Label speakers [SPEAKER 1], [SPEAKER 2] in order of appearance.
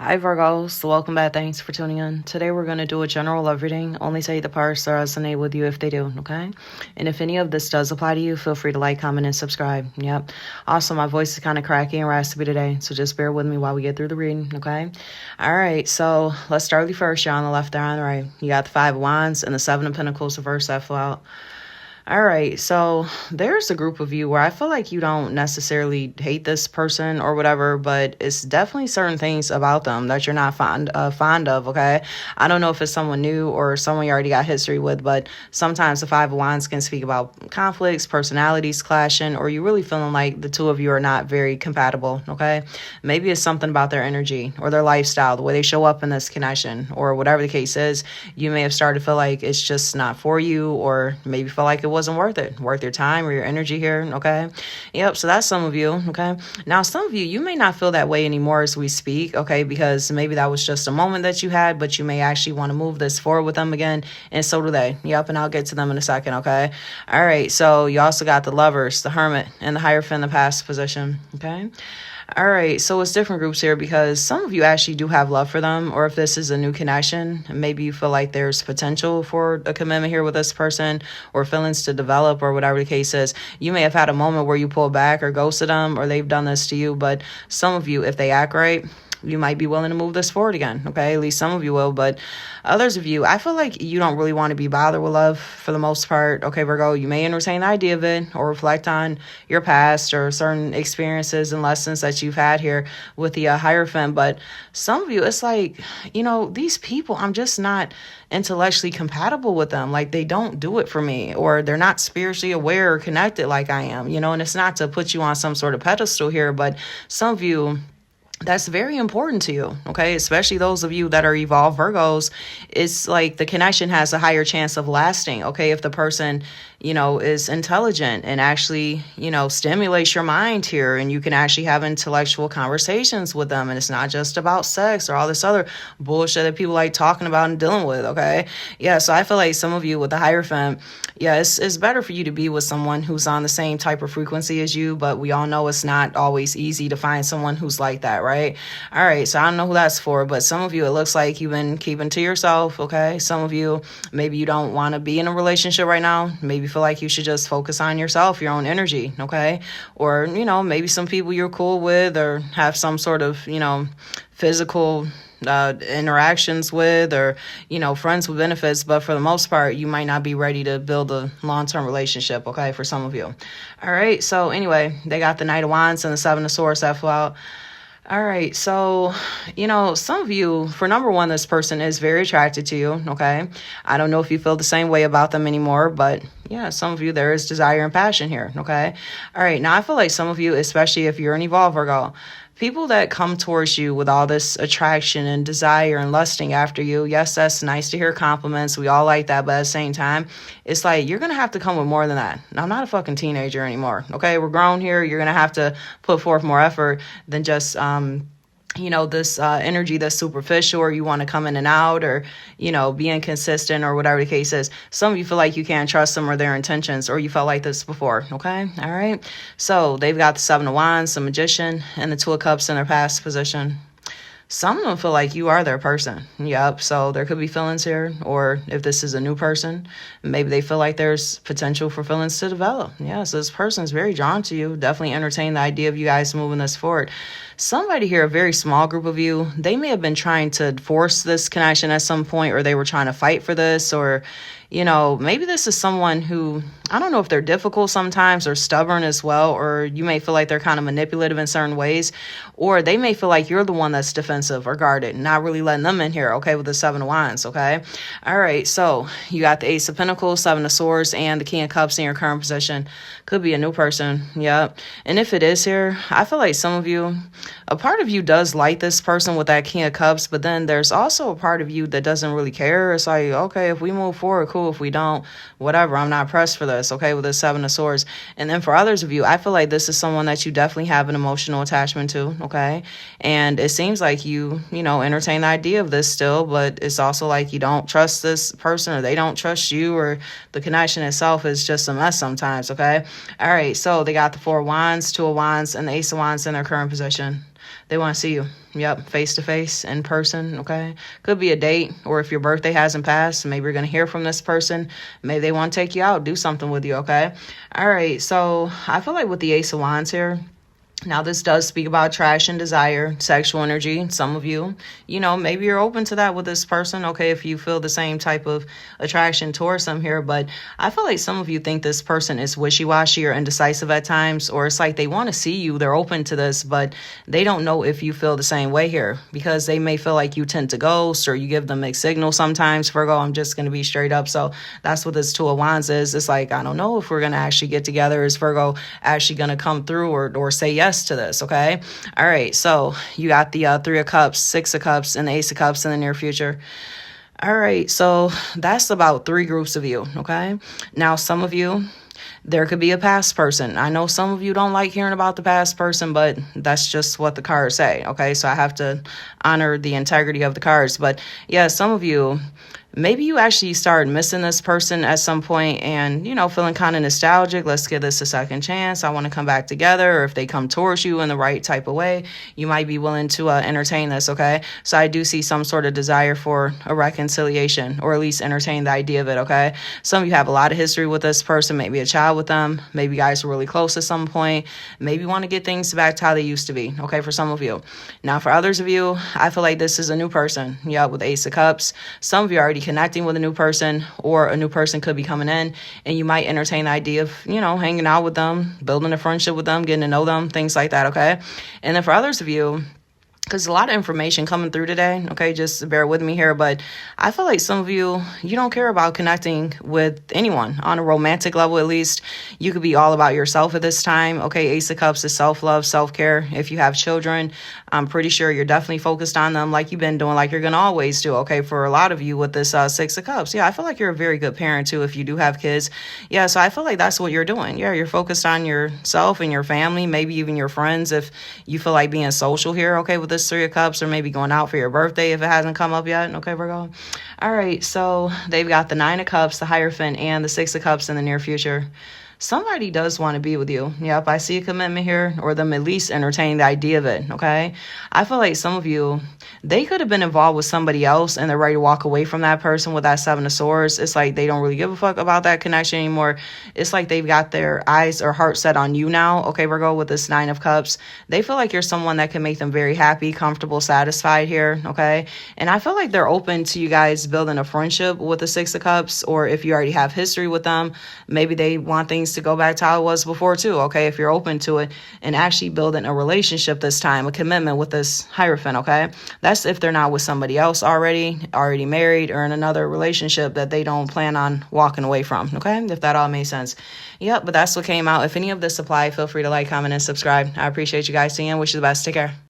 [SPEAKER 1] Hi Virgos, welcome back. Thanks for tuning in. Today we're going to do a general love reading. Only take the parts that resonate with you if they do, okay? And if any of this does apply to you, feel free to like, comment, and subscribe. Yep. Also, my voice is kind of cracky and raspy today, so just bear with me while we get through the reading, okay? All right, so let's start with you first. You're on the left, there on the right. You got the Five of Wands and the Seven of Pentacles reversed that fell out. All right, so there's a group of you where I feel like you don't necessarily hate this person or whatever, but it's definitely certain things about them that you're not fond of, okay? I don't know if it's someone new or someone you already got history with, but sometimes the Five of Wands can speak about conflicts, personalities clashing, or you really feeling like the two of you are not very compatible, okay? Maybe it's something about their energy or their lifestyle, the way they show up in this connection, or whatever the case is. You may have started to feel like it's just not for you, or maybe feel like it wasn't worth your time or your energy here, okay? Yep, so that's some of you, okay? Now, some of you may not feel that way anymore as we speak, okay? Because maybe that was just a moment that you had, but you may actually want to move this forward with them again, and so do they. Yep, and I'll get to them in a second, okay? All right, so you also got the Lovers, the Hermit, and the Hierophant in the past position, okay? All right, so it's different groups here because some of you actually do have love for them, or if this is a new connection, maybe you feel like there's potential for a commitment here with this person or feelings to develop or whatever the case is. You may have had a moment where you pull back or ghosted them or they've done this to you, but some of you, if they act right, you might be willing to move this forward again, okay? At least some of you will, but others of you, I feel like you don't really want to be bothered with love for the most part, okay, Virgo? You may entertain the idea of it or reflect on your past or certain experiences and lessons that you've had here with the Hierophant, but some of you, it's like, these people, I'm just not intellectually compatible with them. Like, they don't do it for me, or they're not spiritually aware or connected like I am, and it's not to put you on some sort of pedestal here, but some of you, that's very important to you, okay? Especially those of you that are evolved Virgos. It's like the connection has a higher chance of lasting, okay? If the person, is intelligent and actually, stimulates your mind here, and you can actually have intellectual conversations with them, and it's not just about sex or all this other bullshit that people like talking about and dealing with, okay? Yeah, so I feel like some of you with the Hierophant, yeah, it's better for you to be with someone who's on the same type of frequency as you, but we all know it's not always easy to find someone who's like that, right? All right, so I don't know who that's for, but some of you, it looks like you've been keeping to yourself, okay? Some of you, maybe you don't want to be in a relationship right now. Maybe feel like you should just focus on yourself, your own energy, okay? Or, maybe some people you're cool with or have some sort of, physical interactions with, or friends with benefits, but for the most part you might not be ready to build a long-term relationship, okay, for some of you. All right, so anyway, they got the Knight of Wands and the Seven of Swords that fell out. All right, so, some of you, for number one, this person is very attracted to you, okay? I don't know if you feel the same way about them anymore, but yeah, some of you, there is desire and passion here, okay? All right, now I feel like some of you, especially if you're an evolved Virgo, people that come towards you with all this attraction and desire and lusting after you, yes, that's nice to hear compliments. We all like that. But at the same time, it's like you're going to have to come with more than that. Now, I'm not a fucking teenager anymore. Okay, we're grown here. You're going to have to put forth more effort than just, this energy that's superficial, or you want to come in and out, or, be inconsistent, or whatever the case is. Some of you feel like you can't trust them or their intentions, or you felt like this before, okay? All right? So they've got the Seven of Wands, the Magician, and the Two of Cups in their past position. Some of them feel like you are their person. Yep. So there could be feelings here, or if this is a new person, maybe they feel like there's potential for feelings to develop. Yeah. So this person is very drawn to you. Definitely entertain the idea of you guys moving this forward. Somebody here, a very small group of you, they may have been trying to force this connection at some point, or they were trying to fight for this, or, maybe this is someone who, I don't know if they're difficult sometimes or stubborn as well, or you may feel like they're kind of manipulative in certain ways, or they may feel like you're the one that's defensive or guarded, not really letting them in here, okay, with the Seven of Wands, okay? All right, so you got the Ace of Pentacles, Seven of Swords, and the King of Cups in your current position. Could be a new person, yep. And if it is here, I feel like some of you, a part of you does like this person with that King of Cups, but then there's also a part of you that doesn't really care. It's like, okay, if we move forward, cool. If we don't, whatever. I'm not pressed for this, okay, with the Seven of Swords. And then for others of you, I feel like this is someone that you definitely have an emotional attachment to, okay? And it seems like you entertain the idea of this still, but it's also like you don't trust this person, or they don't trust you, or the connection itself is just a mess sometimes, okay? All right, so they got the Four of Wands, Two of Wands, and the Ace of Wands in their current position. They want to see you. Yep, face to face, in person, okay? Could be a date, or if your birthday hasn't passed, maybe you're going to hear from this person. Maybe they want to take you out, do something with you, okay? All right, so I feel like with the Ace of Wands here, now, this does speak about attraction, desire, sexual energy. Some of you, maybe you're open to that with this person, okay, if you feel the same type of attraction towards them here. But I feel like some of you think this person is wishy-washy or indecisive at times, or it's like they want to see you, they're open to this, but they don't know if you feel the same way here, because they may feel like you tend to ghost or you give them mixed signals sometimes, Virgo. I'm just going to be straight up. So that's what this Two of Wands is. It's like, I don't know if we're going to actually get together. Is Virgo actually going to come through or say yes to this? Okay. All right. So you got the Three of Cups, Six of Cups, and the Ace of Cups in the near future. All right. So that's about 3 groups of you. Okay. Now, some of you, there could be a past person. I know some of you don't like hearing about the past person, but that's just what the cards say. Okay. So I have to honor the integrity of the cards. But yeah, some of you, maybe you actually start missing this person at some point and, feeling kind of nostalgic. Let's give this a second chance. I want to come back together. Or if they come towards you in the right type of way, you might be willing to entertain this, okay? So I do see some sort of desire for a reconciliation, or at least entertain the idea of it, okay? Some of you have a lot of history with this person, maybe a child with them. Maybe you guys were really close at some point. Maybe you want to get things back to how they used to be, okay, for some of you. Now, for others of you, I feel like this is a new person, yeah, with Ace of Cups. Some of you are already connecting with a new person, or a new person could be coming in, and you might entertain the idea of, hanging out with them, building a friendship with them, getting to know them, things like that, okay? And then for others of you, because a lot of information coming through today, okay, just bear with me here, but I feel like some of you, you don't care about connecting with anyone on a romantic level. At least you could be all about yourself at this time, okay? Ace of Cups is self-love, self-care. If you have children, I'm pretty sure you're definitely focused on them like you've been doing, like you're going to always do, okay? For a lot of you with this Six of Cups, yeah, I feel like you're a very good parent too if you do have kids. Yeah, so I feel like that's what you're doing. Yeah, you're focused on yourself and your family, maybe even your friends if you feel like being social here, okay, with this Three of Cups, or maybe going out for your birthday if it hasn't come up yet, okay, Virgo? All right, so they've got the Nine of Cups, the Hierophant, and the Six of Cups in the near future. Somebody does want to be with you. Yep, I see a commitment here, or them at least entertaining the idea of it, okay? I feel like some of you, they could have been involved with somebody else and they're ready to walk away from that person with that Seven of Swords. It's like they don't really give a fuck about that connection anymore. It's like they've got their eyes or heart set on you now, okay, Virgo, with this Nine of Cups. They feel like you're someone that can make them very happy, comfortable, satisfied here, okay? And I feel like they're open to you guys building a friendship with the Six of Cups, or if you already have history with them, maybe they want things to go back to how it was before too, okay, if you're open to it, and actually building a relationship this time, a commitment with this Hierophant, okay? That's if they're not with somebody else already married, or in another relationship that they don't plan on walking away from, okay? If that all makes sense. Yep, but that's what came out. If any of this apply, feel free to like, comment, and subscribe. I appreciate you guys seeing. Wish you the best. Take care.